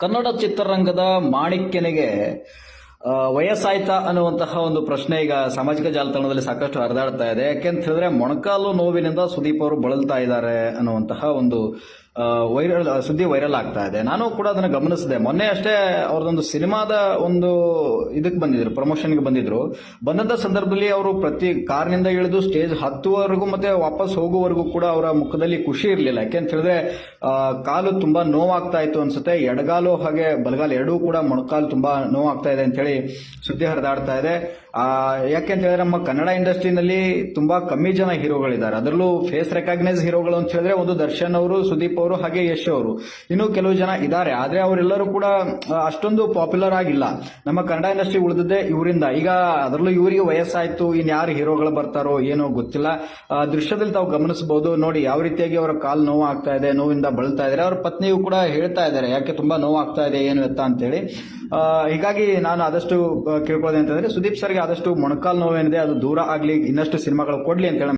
ಕನ್ನಡ ಚಿತ್ರರಂಗದ ಮಾಣಿಕ್ಯನಿಗೆ ವಯಸ್ಸಾಯ್ತಾ ಅನ್ನುವಂತಹ ಒಂದು ಪ್ರಶ್ನೆ ಈಗ ಸಾಮಾಜಿಕ ಜಾಲತಾಣದಲ್ಲಿ ಸಾಕಷ್ಟು ಹರಿದಾಡ್ತಾ ಇದೆ. ಯಾಕೆಂತ ಹೇಳಿದ್ರೆ ಮೊಣಕಾಲು ನೋವಿನಿಂದ ಸುದೀಪ್ ಅವರು ಬಳಲ್ತಾ ಇದ್ದಾರೆ ಅನ್ನುವಂತಹ ಒಂದು ಸುದ್ದಿ ವೈರಲ್ ಆಗ್ತಾ ಇದೆ. ನಾನು ಕೂಡ ಅದನ್ನ ಗಮನಿಸಿದೆ. ಮೊನ್ನೆ ಅಷ್ಟೇ ಅವ್ರದೊಂದು ಸಿನಿಮಾದ ಒಂದು ಇದಕ್ಕೆ ಬಂದಿದ್ರು, ಪ್ರಮೋಷನ್ಗೆ ಬಂದಂತ ಸಂದರ್ಭದಲ್ಲಿ ಅವರು ಪ್ರತಿ ಕಾರ್ನಿಂದ ಇಳಿದು ಸ್ಟೇಜ್ ಹತ್ತುವರೆಗೂ ಮತ್ತೆ ವಾಪಸ್ ಹೋಗುವವರೆಗೂ ಕೂಡ ಅವರ ಮುಖದಲ್ಲಿ ಖುಷಿ ಇರಲಿಲ್ಲ. ಯಾಕೆಂತ ಹೇಳಿದ್ರೆ ಕಾಲು ತುಂಬಾ ನೋವಾಗ್ತಾ ಇತ್ತು ಅನ್ಸುತ್ತೆ. ಎಡಗಾಲು ಹಾಗೆ ಬಲಗಾಲು ಎರಡೂ ಕೂಡ ಮೊಣಕಾಲು ತುಂಬಾ ನೋವಾಗ್ತಾ ಇದೆ ಅಂತ ಹೇಳಿ ಸುದ್ದಿ ಹರಿದಾಡ್ತಾ ಇದೆ. ಯಾಕೆಂತ ಹೇಳಿದ್ರೆ ನಮ್ಮ ಕನ್ನಡ ಇಂಡಸ್ಟ್ರಿನಲ್ಲಿ ತುಂಬಾ ಕಮ್ಮಿ ಜನ ಹೀರೋಗಳಿದ್ದಾರೆ. ಅದರಲ್ಲೂ ಫೇಸ್ ರೆಕಾಗ್ನೈಸ್ ಹೀರೋಗಳು ಅಂತ ಹೇಳಿದ್ರೆ ಒಂದು ದರ್ಶನ್ ಅವರು, ಸುದೀಪ್ ಅವರು, ಹಾಗೆ ಯಶ್ ಅವರು, ಇನ್ನು ಕೆಲವು ಜನ ಇದ್ದಾರೆ. ಆದ್ರೆ ಅವರೆಲ್ಲರೂ ಕೂಡ ಅಷ್ಟೊಂದು ಪಾಪ್ಯುಲರ್ ಆಗಿಲ್ಲ. ನಮ್ಮ ಕನ್ನಡ ಇಂಡಸ್ಟ್ರಿ ಉಳಿದಿದ್ದೆ ಇವರಿಂದ. ಈಗ ಅದರಲ್ಲೂ ಇವರಿಗೆ ವಯಸ್ಸಾಯ್ತು, ಇನ್ಯಾರು ಹೀರೋಗಳು ಬರ್ತಾರೋ ಏನೋ ಗೊತ್ತಿಲ್ಲ. ದೃಶ್ಯದಲ್ಲಿ ತಾವು ಗಮನಿಸಬಹುದು. ನೋಡಿ ಯಾವ ರೀತಿಯಾಗಿ ಅವರ ಕಾಲು ನೋವು ಆಗ್ತಾ ಇದೆ, ನೋವಿಂದ ಬಳಲ್ತಾ ಇದ್ದಾರೆ. ಅವ್ರ ಪತ್ನಿಯು ಕೂಡ ಹೇಳ್ತಾ ಇದ್ದಾರೆ ಯಾಕೆ ತುಂಬಾ ನೋವು ಆಗ್ತಾ ಇದೆ ಏನು ಎತ್ತ ಅಂತೇಳಿ. ಹೀಗಾಗಿ ನಾನು ಆದಷ್ಟು ಕೇಳ್ಕೊಳ್ಳೋದು ಅಂತಂದ್ರೆ ಸುದೀಪ್ ಸರ್ಗೆ ಆದಷ್ಟು ಮೊಣಕಾಲು ನೋವೇನಿದೆ ಅದು ದೂರ ಆಗ್ಲಿ, ಇನ್ನಷ್ಟು ಸಿನಿಮಾಗಳು ಕೊಡ್ಲಿ ಅಂತ ಹೇಳಿ